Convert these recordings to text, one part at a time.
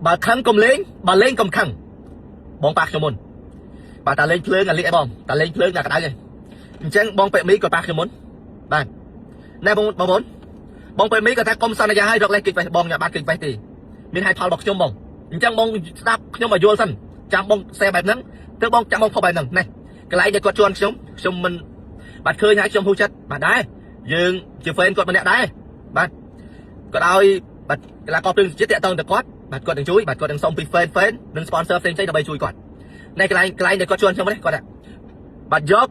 bà khăn cầm lên bà lên cầm khăn bong bạc cho môn bà ta lên phơi là lệ bong ta lên phơi là cái đấy chẳng bong bẹ mỹ của bạc cho môn bạn này bong bẹ mỹ của ta công san là hai được lên kịch phải bong nhà bạn kịch phải thì mình hai thao bọc trong bong chẳng bong đáp nhưng mà vô sân chẳng bong xe bài nắng tức bong chẳng bong phao bài nắng này cái này để có chuồn sống mình bạn khơi nhảy trong hô chất bạn đấy dừng chỉ phơi con mình đẹp đấy bạn có đôi bạn là có từng chiếc điện tông được quát bạn có đừng chuối bạn có đừng xong phê đừng sponsor phê chơi đâu bay chui quạt này cái này để có chuồn trong đấy quạt ạ bạn dốc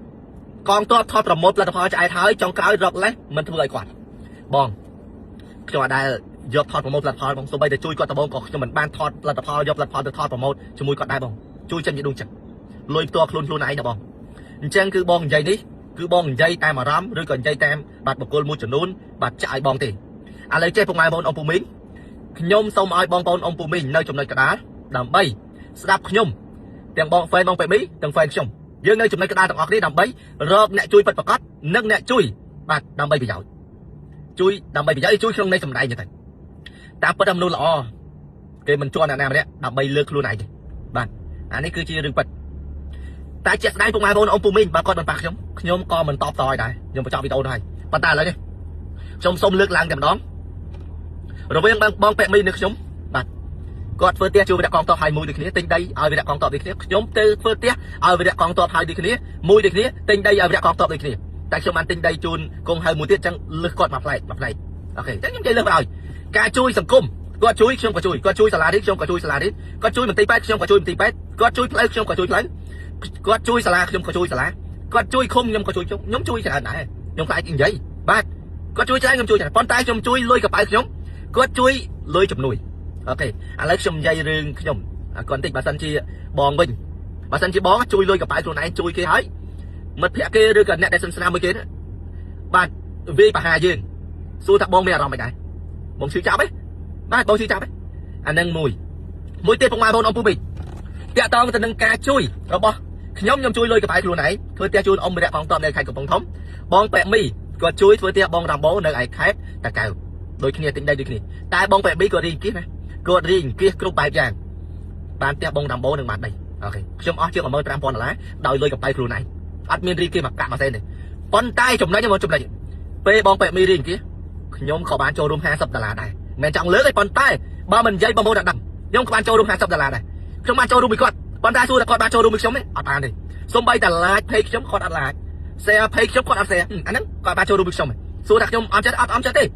con to thọt là một là thọt chạy thái trong cái rộng lấy mình thu lại quạt bong cho đây dốc thọt một là thọt bong số bay để chui quạt bong còn cho mình ban thọt là thọt dốc là thọt một cho mũi quạt đây bong chui chân như đung chặt lôi to luôn này nè bong chân cứ bong dây đi cứ bong dây tam mà rắm rồi còn dây tam bạn một cô mua chuẩn luôn bạn chạy bong thì à lấy chơi phong ai bong ông phụ mình nhôm xong ai bong ông phụ mình nơi trong nơi cả đá làm bay đạp nhôm tiền bong phơi bong phải mỹ từng phơi xong dương nơi trong nơi cả đá tặng học đi làm bay rợp nẹt chui bật bật cắt nâng nẹt chui bạn làm bay bị giỏi chui làm bay bị giỏi chui không đây trong này như thế ta bắt đâm luôn là cái mình cho nè đấy làm bay lướt luôn này bạn anh ấy cứ chia rừng bật tại chết đây phong ai bong ông phụ mình bà con mình bạc xong nhôm con mình top tỏi này nhưng mà cho video này bạn ta lấy đi xong lướt lang cầm đón rồi với bong bẹ mi được sống bạn còn phơi tia chưa bị đặt con to hai mũi được kia tinh đây ai bị đặt con to được kia nhóm từ phơi tia ai bị đặt con to hai được kia mũi được kia tinh đây ai bị đặt con to được kia tại sao anh tinh đây chun con hai mũi tiết chẳng lướt còn mặt này ok chắc những cái lướt rồi cà chui sầm cung có chui không có chui salad đi không có chui salad đi có chui mình tì pet không có chui mình tì pet có chui play không có chui play có chui salad không có chui salad có chui không nhưng có chui không nhóm chui salad này nhóm phải cái gì bạn có chui trái không chui con tay trong chui lôi cặp bài nhóm có chui lôi chụp nồi ok anh lấy xong dây rừng nhóm còn tịch bà sân chi bòn bình bà sân chi bó chui lôi cặp bài chỗ này chui kia ấy mất phe kia đưa gần nẹt để sân nam mới kia đó bạn vì bà hà dương xua thằng bong mẹ rồi mày cái bong sư cháo ấy bạn bong sư cháo ấy anh nâng mùi tiền phong mai bong ông pu bịch kẹt tao người nâng cá chui rồi bó nhóm chui lôi cặp bài chỗ này thôi tia chui ông bị đẹp phong tôm này khai của phong thống bong bẹ mi có chui với tia bong làm bố nơi ai khác ta cào đôi khi tính đây đôi khi tai bong bẹ mi có riêng kia này có riêng kia không bài vàng bàn tia bong làm bố đừng bàn đây ok trong ó chưa còn mơ tram pon lá đòi lôi cặp tay này admin riêng kia mặc cạn mà xem này con tay chụp này nhưng mà chụp này p bong bẹ mi riêng kia nhóm khó bán cho room 20 đô la này mẹ trọng lớn cái con tay ba mình dây bong bố đặt đằng nhóm khó bán cho room 20 đô la này không bán cho room bị con tay xui là con bán cho room bị sống đấy ở bàn này xong bay đà la thấy chống con ăn lại xe thấy chống con ăn xe anh ấy còn bán cho room bị sống này xui đặt trong ám chết đi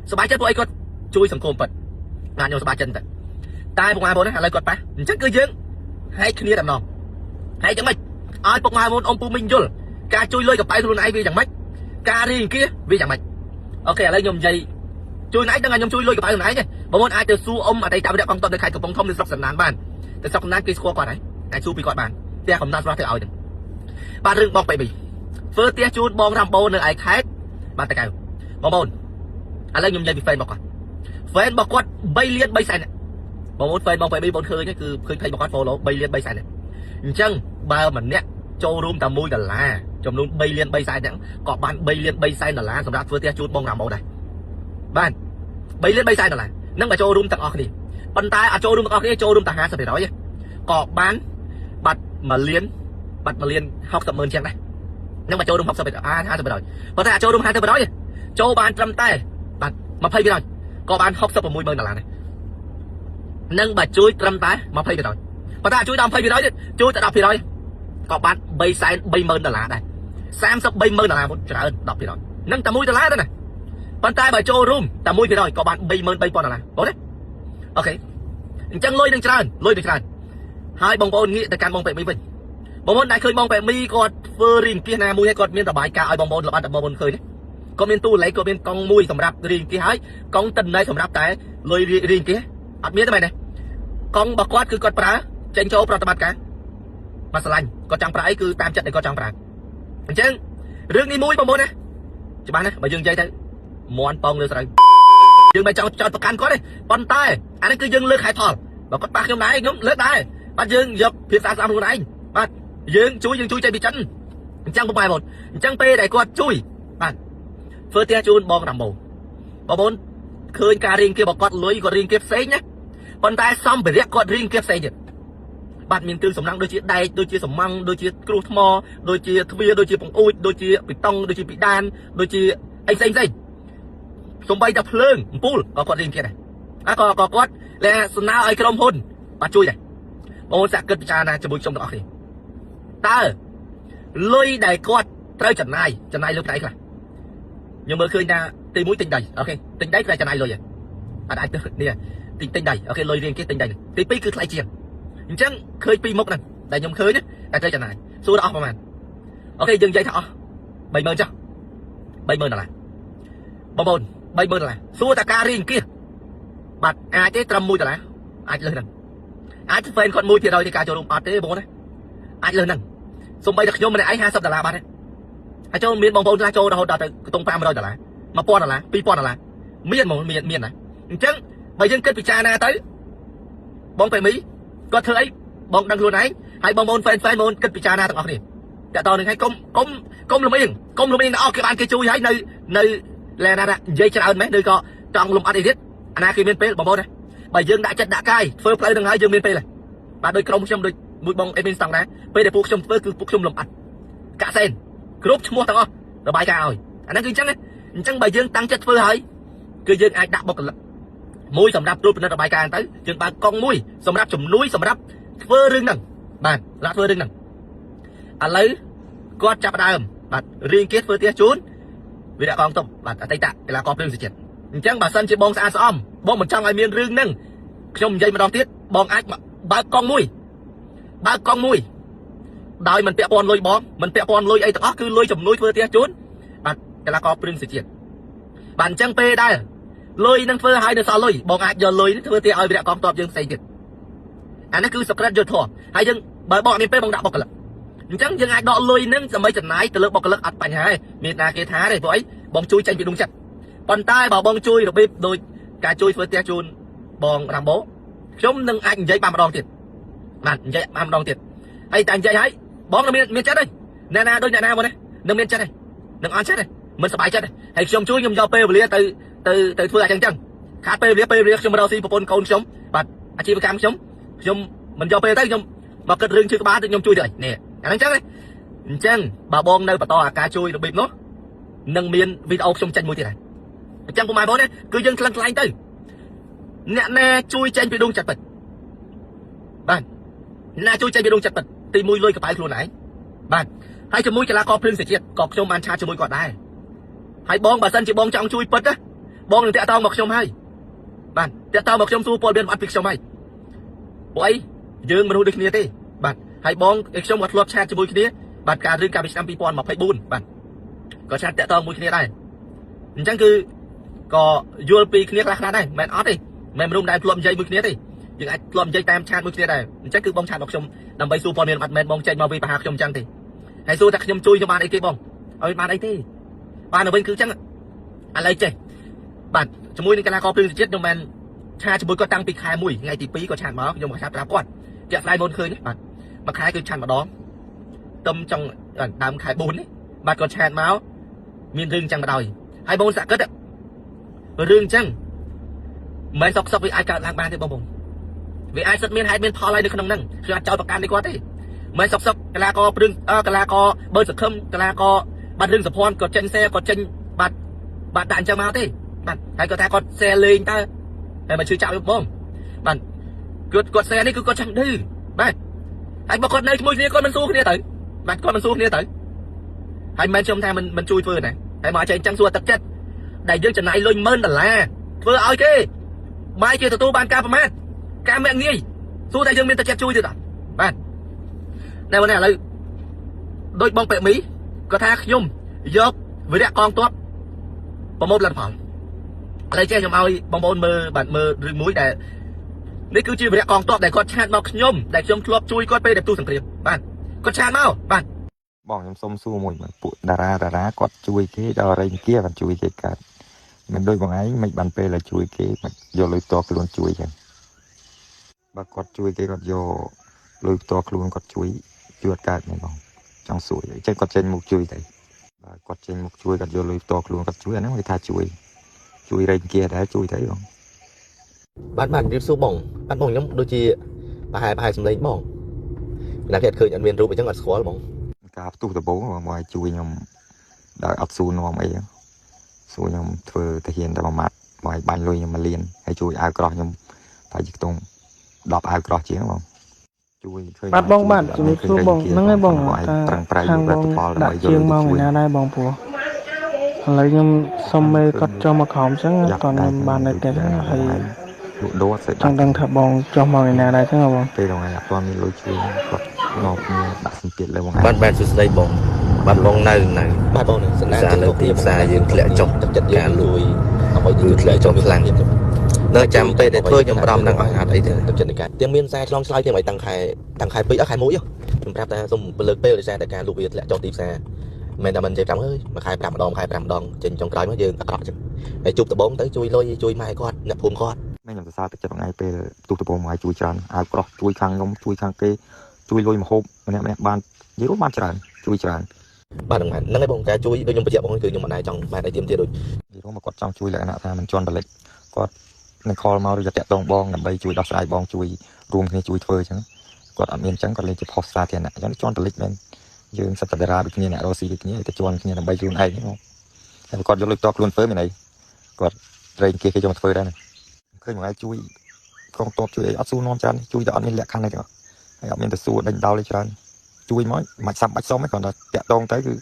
số ba chết tôi con chui sầm cồn phật ngàn nhiều số ba chân tay bong ai bố đấy lại con ba chắc cứ dướng hay kia đầm nòng hay chẳng mày ai bong ai bố ông pu minh vô ca chui lôi gặp tay luôn ai vì chẳng mày ca riêng kia vì chẳng mày ok lấy nhom dây chui nãy đang nhom chui lôi gặp tay nãy nhỉ bố muốn ai từ su ông ở đây tao đã con tao để khai của bóng thông để sọc sần nán bàn để sọc nán kia qua đấy ai su bị gọi bàn tia không nán ra thì ỏi được ba rừng bong bậy bì phơ tia chui bong làm bồn nơi ai khác bàn tay cào bong bồn anh lấy nhom dây bị phèn bọc quạt bay liên bay xài này bong muốn phèn bong bậy bì bong khơi nhá cứ khơi bọc quạt phô lỗ bay liên bay xài này chăng ba mình nè châu room tầm mui là trong luôn bay liên bay sai đẳng có bạn bay liên bay sai là xong ra vừa tia chút bong làm màu này bạn bay liên bay sai là nâng mà châu room tặng ở đi bàn tay ở châu room ở cái châu room tặng hai sao để nói nhé có bán bật mà liên học tập mơn chăng này nâng mà châu room học sao để hai sao để nói có thể châu room hai sao để nói châu bàn trăm tay bạn mà phay rồi có bạn học tập ở mui mơn là này nâng bà chui trăm tay mà phay rồi có thể chui đâm phay rồi chui tại đọc thì rồi có bạn bay sai bay mơn là đây sam sắp bay mơn là một trả ơn đọc thì rồi nâng tầm mũi là đó này bàn tay bài châu room tầm mũi thì rồi có bạn bay mơn bay con là tốt đấy ok chẳng lôi đừng trả ơn hai bong bồn nghĩ tại can bong bẹ mi mình bong bồn này khơi bong bẹ mi còn phơ riêng kia na mũi hay còn miên tờ bài cả ai bong bồn là bạn bong bồn khơi đấy có miên tu lấy có miên con mũi sầm rạp riêng kia hái con tình này sầm rạp tại lôi riêng kia ăn miên thế này này con bạc quát cứ con prá tranh châu prá tạt cả mà sành có trang prá cứ tam chất để có trang prá chứ riêng đi mũi bong bồn này chứ bạn này mà dừng dây thế món bong nữa rồi dừng mày choประกันcó đây con tay anh ấy cứ dừng lướt hải thò và con bạc trong này nhóm lướt đây bạn dừng dập phía xa xa luôn này bạn dừng chui chạy bị chân chẳng một bài một chẳng p này con chui bạn phơi tia chun bong nằm bầu bong bốn khơi cà riêng kia bọc con lưới còn riêng kia xé nhá ប៉ុន្តែសំភារៈគាត់រៀងគេផ្សេងទៀតបាទមានគ្រឿងសំណង់ដូចជាដែកដូចជាសំងដូចជាគ្រួសថ្មដូចជាទ្វារដូចជាបង្អួចដូចជាប៊ីតុងដូចជាពីដានដូចជាអីផ្សេងសំបីតែភ្លើងអំពូលក៏គាត់រៀងគេដែរក៏គាត់លែសំណើឲ្យក្រុមហ៊ុនបាទជួយដែរបងប្អូនសាកគិតពិចារណាជាមួយខ្ញុំទាំងអស់គ្នាតើលុយដែលគាត់ត្រូវចំណាយលើផ្នែកខ្លះខ្ញុំមើលឃើញថាទី1ទិញដីអូខេទិញដីត្រូវចំណាយលុយហើយអាចនេះទិញដីអូខេលុយរៀងគេទិញដីទី2គឺថ្លៃជាងអញ្ចឹងឃើញពីមុខហ្នឹងដែលខ្ញុំឃើញតែត្រូវចំណាយសួរដល់អស់ប្រហែលអូខេយើងនិយាយថាអស់30000ចុះ$30000បងប្អូន$30000សួរតែការរៀងគេបាទអាចទេត្រឹម$1អាចលើសហ្នឹងអាចហ្វេនគាត់1%នៃការចូលរួមអត់ទេបងប្អូនណាអាចលើសហ្នឹងសូម្បីតែខ្ញុំម្នាក់ឯង$50បាត់ទេហើយចូលមានបងប្អូនខ្លះចូលរហូតដល់ទៅខ្ទង់$500 $1000 $2000មានហ្មងមានណាអញ្ចឹងបើយើងគិតពិចារណាទៅបងពេមីគាត់ធ្វើអីបងដឹងខ្លួនឯងហើយបងប្អូនហ្វេនបងប្អូនគិតពិចារណាទាំងអស់គ្នាតើតើនឹងហើយកុំលំអៀងអស់គេបានគេជួយហើយនៅលែណានិយាយច្រើនមែនឬក៏ចង់លំអត់អីទៀតអាណាគេមានពេលបងប្អូនណាបើយើងដាក់ចិត្តដាក់កាយធ្វើផ្លូវនឹងហើយយើងមានពេលហើយបាទដោយក្រុមខ្ញុំដូចមួយបងអេមីនស្តង់ដែរពេលដែលពួកខ្ញុំធ្វើគឺពួកខ្ញុំលំអត់កាក់សែនគ្រប់ឈ្មោះទាំងអស់របាយការណ៍ឲ្យអាហ្នឹងគឺអញ្ចឹងបើយើងតាំងចិត្តធ្វើហើយគឺយើងអាចដាក់បុគ្គលិកមួយសម្រាប់ត្រួតពិនិត្យរបាយការណ៍ទៅយើងបើកកង់មួយសម្រាប់ជំនួយសម្រាប់ធ្វើរឿងហ្នឹងបាទសម្រាប់ធ្វើរឿងហ្នឹងឥឡូវគាត់ចាប់ដើមបាទរៀងគេធ្វើផ្ទះជូនវិរៈកងទ័ពបាទអតីតកីឡាករព្រឹងសុជាតិអញ្ចឹងបើសិនជាបងស្អាតស្អំបងមិនចង់ឲ្យមានរឿងហ្នឹងខ្ញុំនិយាយម្ដងទៀតបងអាចបើកកង់មួយដោយមិនពាក់ព័ន្ធលុយបងមិនពាក់ព័ន្ធលុយអីទាំងអស់គឺលុយជំនួយធ្វើផ្ទះជូនបាទកីឡាករព្រឹងសុជាតិបាទអញ្ចឹងពេលដែរលុយនឹងធ្វើឲ្យនៅសល់លុយបងអាចយកលុយនេះធ្វើផ្ទះឲ្យវិរៈកងទ័ពយើងផ្សេងទៀតអានេះគឺសក្តិយុទ្ធធម៌ហើយយើងបើបងមានពេលបងដាក់បុគ្គលិកអញ្ចឹងយើងអាចដកលុយនឹងដើម្បីចំណាយទៅលើបុគ្គលិកអត់បញ្ហាទេមានណាគេថាទេព្រោះអីបងជួយចេញពីដួងចិត្តប៉ុន្តែបើបងជួយរបៀបដូចការជួយធ្វើផ្ទះជូនបងរ៉ាំបូខ្ញុំនឹងអាចនិយាយបានម្ដងទៀតបាទនិយាយបានម្ដងទៀតហើយតែនិយាយហើយបងនឹងមានចិត្តទេអ្នកណាដូចអ្នកណាបងណានឹងមានចិត្តទេនឹងអត់ចិត្តទេមិនសប្បាយចិត្តទេហើយខ្ញុំជួយខ្ញុំយកពេលវេលាទៅធ្វើអញ្ចឹងខាតពេលវេលាខ្ញុំរកស៊ីប្រពន្ធកូនខ្ញុំបាទអាជីវកម្មខ្ញុំមិនយកពេលទៅខ្ញុំមកគិតរឿងឈឺក្បាលទៅខ្ញុំជួយទៅនេះអាហ្នឹងអញ្ចឹងបើបងនៅបន្តអាការជួយរបៀបនោះនឹងមានវីដេអូខ្ញុំចេញមួយទៀតហើយអញ្ចឹងពុកម៉ែបងណាគឺយើងថ្លឹងថ្លែងទៅអ្នកណាជួយចេញពីដួងចិត្តពិតបាទណាជួយចេញពីដួងចិត្តពិតទី1លុយកប៉ៅខ្លួនឯងបាទហើយជាមួយកីឡាករព្រឹងសុជាតិក៏ខ្ញុំបានឆាតជាមួយគាត់ដែរហើយបងបើសិនជាបងចង់ជួយពិតណាបងនឹងតាក់ទងមកខ្ញុំហើយបាទតាក់ទងមកខ្ញុំសួរព័ត៌មានអត់ពីខ្ញុំហើយព្រោះអីយើងមនុស្សដូចគ្នាទេបាទហើយបងខ្ញុំក៏ធ្លាប់ឆាតជាមួយគ្នាបាទការរឿងកាលពីឆ្នាំ2024បាទក៏ឆាតតាក់ទងមួយគ្នាដែរអញ្ចឹងគឺក៏យល់ពីគ្នាខ្លះដែរមិនអត់ទេមិនមនុស្សដែលធ្លាប់និយាយមួយគ្នាទេយើងអាចធ្លាប់និយាយតាមឆាតមួយគ្នាដែរអញ្ចឹងគឺបងឆាតមកខ្ញុំដើម្បីសួរព័ត៌មានអត់មែនបងចេញមកវាប្រហាខ្ញុំអញ្ចឹងទេហើយសួរតែខ្ញុំជួយខ្ញុំបានអីគេបងឲ្យបានអីទេបានទៅវិញគឺអញ្ចឹងឥឡូវចេះបាទជាមួយនឹងកីឡាករព្រឹងសុជាតិខ្ញុំមិនឆាតជាមួយគាត់តាំងពីខែ1ថ្ងៃទី2គាត់ឆាតមកខ្ញុំក៏ឆាតប្រាប់គាត់ជាក់ស្ដែងមុនឃើញបាទមួយខែគឺឆាតម្ដងទំចង់ដើមខែ4នេះបាទគាត់ឆាតមកមានរឿងអញ្ចឹងមកដល់ហើយបងសាក់គិតរឿងអញ្ចឹងមិនសុកវាអាចកើតឡើងបានទេបងប្អូនវាអាចសិតមានហេតុមានផលហើយនៅក្នុងហ្នឹងគឺអាចចោទប្រកាន់នេះគាត់ទេមិនសុកកីឡាករព្រឹងកីឡាករបើសង្ឃឹមកីឡាករបាត់រឿងសុភ័ណ្ឌគាត់ចេញសេគាត់ចេញបាទដាក់អញ្ចឹងមកទេបាទហើយគាត់ថាគាត់សេលេងតើហើយមកជឿចាក់វាបងបាទគាត់សេនេះគឺគាត់ចង់ឌឺបាទហើយបើគាត់នៅជាមួយគ្នាគាត់មិនសួរគ្នាទៅបាទគាត់មិនសួរគ្នាទៅហើយមិនខ្ញុំថាមិនជួយធ្វើណាហើយមកចេះអញ្ចឹងសួរទឹកចិត្តដែលយើងចំណាយលុយ$10000ធ្វើឲ្យគេបាយជាទទួលបានការប្រមាថការមាក់ងាយសួរតែយើងមានទឹកចិត្តជួយទៀតអត់បាទតែបងនេះឥឡូវដូចបងពេមីគាត់ថាខ្ញុំយកវិរៈកងទ័ពប្រមូលលទ្ធផលឥឡូវចេះខ្ញុំឲ្យបងប្អូនមើលបាទមើលរឿងមួយដែលនេះគឺជាវិរៈកងទ័ពដែលគាត់ឆាតមកខ្ញុំដែលខ្ញុំធ្លាប់ជួយគាត់ពេលដែលទូសង្គ្រាមបាទគាត់ឆាតមកបាទបងខ្ញុំសុំសួរមួយពួកតារាគាត់ជួយគេដល់រែងkiaបានជួយគេកើតមិនដូចបងឯងមិនបានពេលឲ្យជួយគេយកលុយតខ្លួនជួយចឹងបើគាត់ជួយគេគាត់យកលុយតខ្លួនគាត់ជួយអត់កើតទេបងចង់សួរចេះគាត់ចេញមុខជួយទៅបើគាត់ចេញមុខជួយគាត់យកលុយតខ្លួនគាត់ជួយអាហ្នឹងគេថាជួយរែងkiaដែរជួយទៅបង bạn đi số bạn bỏng nhóm đôi chi bà hai xâm lấy bỏng là cái khởi nhận viên rú bị chẳng là khó là bỏng cả tu tập bố mà ngoài chui nhom đã ấp su nó mấy su nhom thừa thể hiện tại mặt ngoài bàn lùi nhom mà liền hay chui ai cọ nhom phải dịch tung đọc ai cọ chiến không chui bắt bong bạn chỉ biết số bong nâng cái bong ta hàng bong đã chiêng mau người nào đây bong phù lấy nhom xong mê cắt cho mà khóm sáng toàn nhom bàn này tiền hay trong đăng thợ bong cho mau người nào đây chứ không bongពេលថ្ងៃអត់ទាន់មានលុយជួយគាត់ងប់ដាក់សម្ពាធលើបង bạn sự đây bỏng bạn bỏng này bạn bỏng này sẽ lên tiếp xa dương lệ trong chất cả lùi hỏi dương lệ trong việc làm nơi chăm pe để thôi nhưng mà đâm đang ở hạt ấy thì tập trận cả tiếng miên xa long slide thì mày tăng khai bị ác khai mũi chúng ta dùng lực pe để ra để cả lùi việt lệ trong tiếp xa mình là mình chơi trắng ơi mà khai làm đòn trên trong trái nó dương cọ chứ để chụp tập bóng tới chui mai con nhập phun con មិនខ្ញុំសរសើរទឹកចិត្តថ្ងៃពេលទូទៅបងមកជួយច្រើនអាវក្រោះជួយខាងខ្ញុំជួយខាងគេជួយលុយមកហូបម្នាក់បាននិយាយរួមបានច្រើនជួយច្រើន bạn đừng bạn nâng cái bông cái chui đôi nhung bây giờ bông từ nhung mà này trong bài này tiêm tiền rồi និយាយរួមមកគាត់ចង់ជួយលក្ខណៈថាមិនជន់បលិចគាត់នឹងខលមកឬតាក់តងបងដើម្បីជួយដោះស្រាយបងជួយរួមគ្នាជួយធ្វើអញ្ចឹងគាត់អត់មានអញ្ចឹងគាត់លេងជាផុសសាធារណៈអញ្ចឹងជន់បលិចមែនយើងសិតតែតារាដូចគ្នាអ្នករស់ស៊ីដូចគ្នាតែជន់គ្នាដើម្បីខ្លួនឯងហ្នឹងហើយគាត់យកលុយតខ្លួនធ្វើមែនអីគាត់ត្រេកគេយកមកធ្វើដែរឃើញមួយថ្ងៃជួយកងតបជួយអត់ស៊ូនាំច្រើនជួយតែអត់មានលក្ខខណ្ឌអីទេហើយអត់មានទៅស៊ូដេញដោលច្រើនជួយមកមិនសាប់បាច់សុំទេគ្រាន់តែតាក់តងទៅគឺ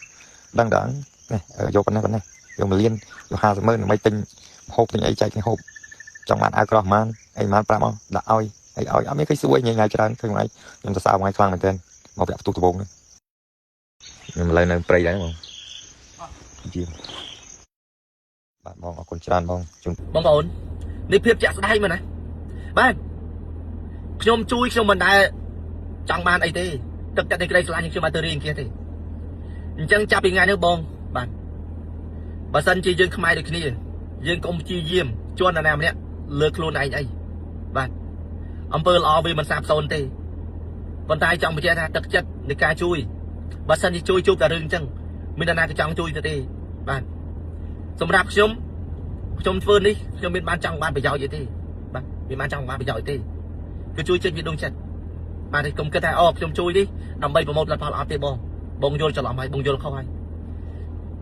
ដឹងដែរនេះយកប៉ុណ្ណេះយកមកលៀនយក50ម៉ឺនដើម្បីទិញហូបទិញអីចែកគ្នាហូបចង់បានអាវក្រោះប៉ុន្មានអីប៉ុន្មានប្រាប់មកដាក់ឲ្យអីឲ្យអត់មានគេសួរញ៉ៃច្រើនឃើញមួយខ្ញុំទៅសើមួយខ្លាំងមែនទែនមកប្រាក់ផ្ទុះដបងខ្ញុំឥឡូវនៅព្រៃដែរបងជាបាទបងអរគុណច្រើនបងជូន បងប្អូននេះភាពជាក់ស្ដែងមែនណាបាទខ្ញុំជួយខ្ញុំមិនដែលចង់បានអីទេទឹកចិត្តនៃក្តីស្រឡាញ់ខ្ញុំឲ្យទៅរៀងគេទេអញ្ចឹងចាប់ពីថ្ងៃនេះបងបាទបើសិនជាយើងខ្មែរដូចគ្នាយើងកុំព្យាយាមជន់ណាម្នាក់លើខ្លួនឯងអីបាទអំពើល្អវាមិនសាបសូន្យទេប៉ុន្តែចង់បញ្ជាក់ថាទឹកចិត្តនៃការជួយបើសិនជាជួយជួបតែរឿងអញ្ចឹងមាននរណាក៏ចង់ជួយទៅទេបាទសម្រាប់ខ្ញុំធ្វើនេះខ្ញុំមានបានចង់បានប្រយោជន៍អីទេបាទមានបានចង់បានប្រយោជន៍ទេគឺជួយចិត្តវាដងចិត្តបាទខ្ញុំគិតថាអូខ្ញុំជួយនេះដើម្បីប្រមូលផលផលអត់ទេបងយល់ច្រឡំហើយបងយល់ខុសហើយ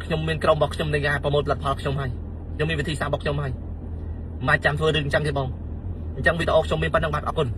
ខ្ញុំមានក្រុមរបស់ខ្ញុំในការប្រមូលផលផលខ្ញុំហើយខ្ញុំមានវិធីសាស្ត្ររបស់ខ្ញុំហើយមិនចាំធ្វើរឿងអញ្ចឹងទេបងអញ្ចឹងវីដេអូខ្ញុំមានប៉ុណ្្នឹងបាទអរគុណ